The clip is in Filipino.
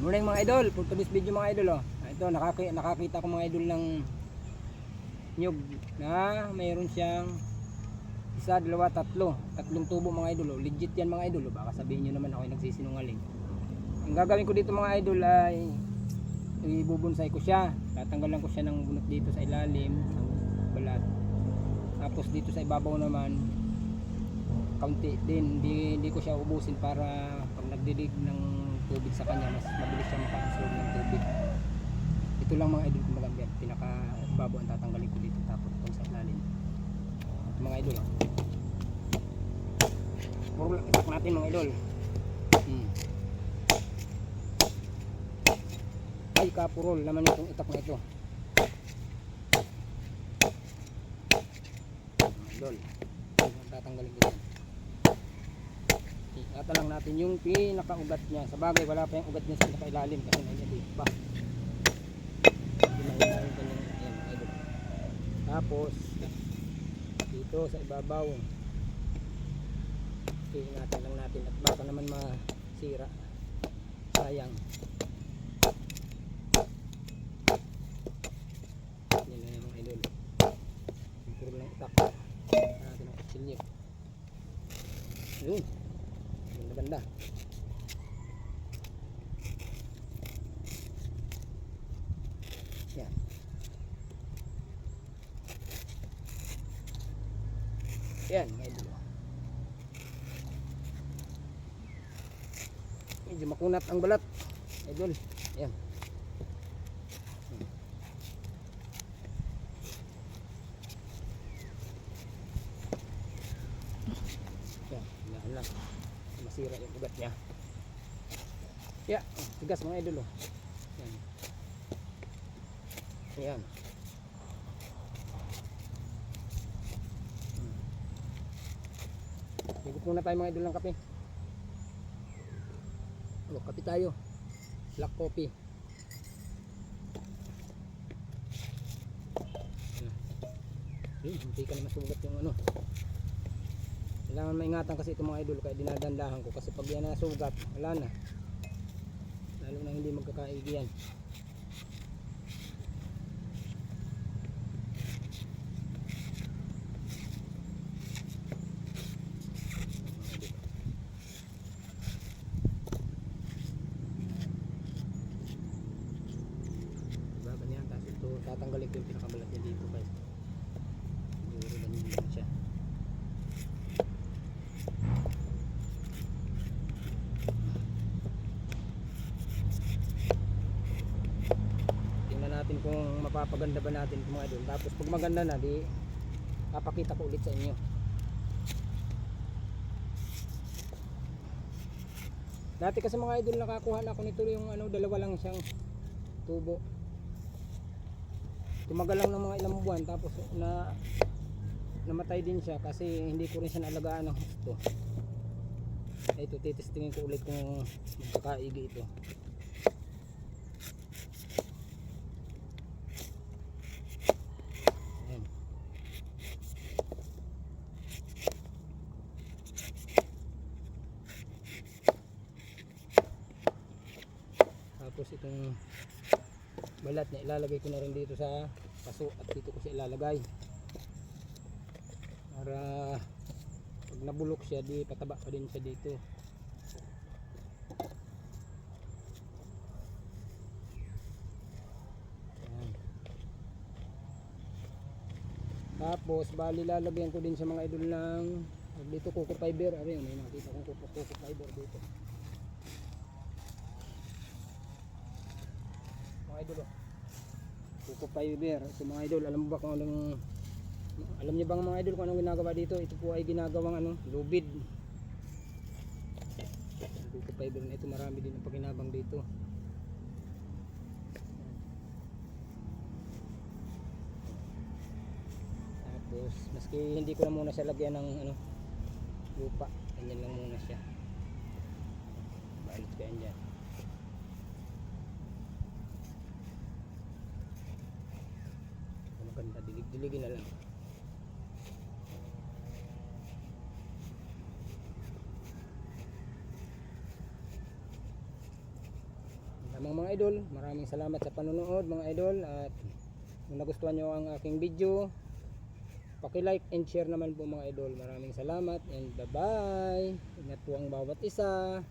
Morning mga idol, for today's video mga idol oh. Ito nakakita ko mga idol ng nyug na mayroon siyang isa, dalawa, tatlong tubo mga idol oh. Legit yan mga idol oh. Baka sabihin nyo naman ako ay nagsisinungaling. Ang gagawin ko dito mga idol ay ibubonsai ko siya. Tatanggalan ko siya ng bunot dito sa ilalim ng balat. Tapos dito sa ibabaw naman kaunti din, hindi ko siya ubusin para pag nagdidig ng tubig sa kanya mas mabilis siya maka-absorb ng tubig. Ito lang mga idol kung maganda, pinaka ibabaw ang tatanggalin ko dito tapos itong sa ilalim. Ito mga idol oh. Puro lang itak natin mga idol. Ay kapurol naman itong itak na ito mga idol. Tatanggalin ko dito. Ikata lang natin yung pinakaugat niya. Sa bagay wala pa yung ugat niya sa pinakailalim kasi nandiyan dito pa. Tapos dito sa ibabaw ingatan lang natin at baka naman masira, sayang. Yan na yung mga idol, puro lang itak natin ang kutsilyo. Yun, ganda. Yan. Yan, mga idol. Medyo makunat ang balat, idol. Yan. Yan, yan lang. Masira yung ugat niya. Yeah, tigas mga idol oh. Yan. Yan. Higop muna tayo mga idol ng kape. O, kape tayo. Black coffee. Hindi ka na masugat yung ano. Kailangan maingatan kasi itong mga idol kaya dinadandahan ko kasi pag yan nasugat wala na, lalo na hindi magkakaigi yan. Diba ganyan, tapos ito tatanggalin ko yung pinakabalat niya dito guys. Siguro ganyan lang siya. Natin kung mapapaganda ba natin mga idol. Tapos pag maganda na di papakita ko ulit sa inyo. Dati kasi mga idol nakakuha na ako nito yung ano, dalawa lang siyang tubo. Tumagal lang ng mga ilang buwan tapos namatay din siya kasi hindi ko rin siya naalagaan ng husto. Ito titestingin ko ulit kung magkakaigi ito. Tapos itong balat niya ilalagay ko na rin dito sa paso at dito ko siya ilalagay para pag nabulok siya di pataba pa din siya dito. Ayan. Tapos bali lalagyan ko din sa mga idol ng dito coco fiber. Ayun, may nakita kong coco fiber dito mga idol oh. Coco fiber. So mga idol, alam mo ba kung anong, alam niyo bang mga idol kung anong ginagawa dito? Ito po ay ginagawang ano, lubid. Coco fiber na ito, marami din ang pakinabang dito. Tapos maski hindi ko na muna siya lagyan ng ano, lupa, ganyan lang muna siya. Balit ko yan dyan. Maganda, dilig-diligin na lang. mga idol, maraming salamat sa panonood mga idol, at kung nagustuhan nyo ang aking video, paki-like and share naman po mga idol. Maraming salamat and bye bye. Ingat po ang bawat isa.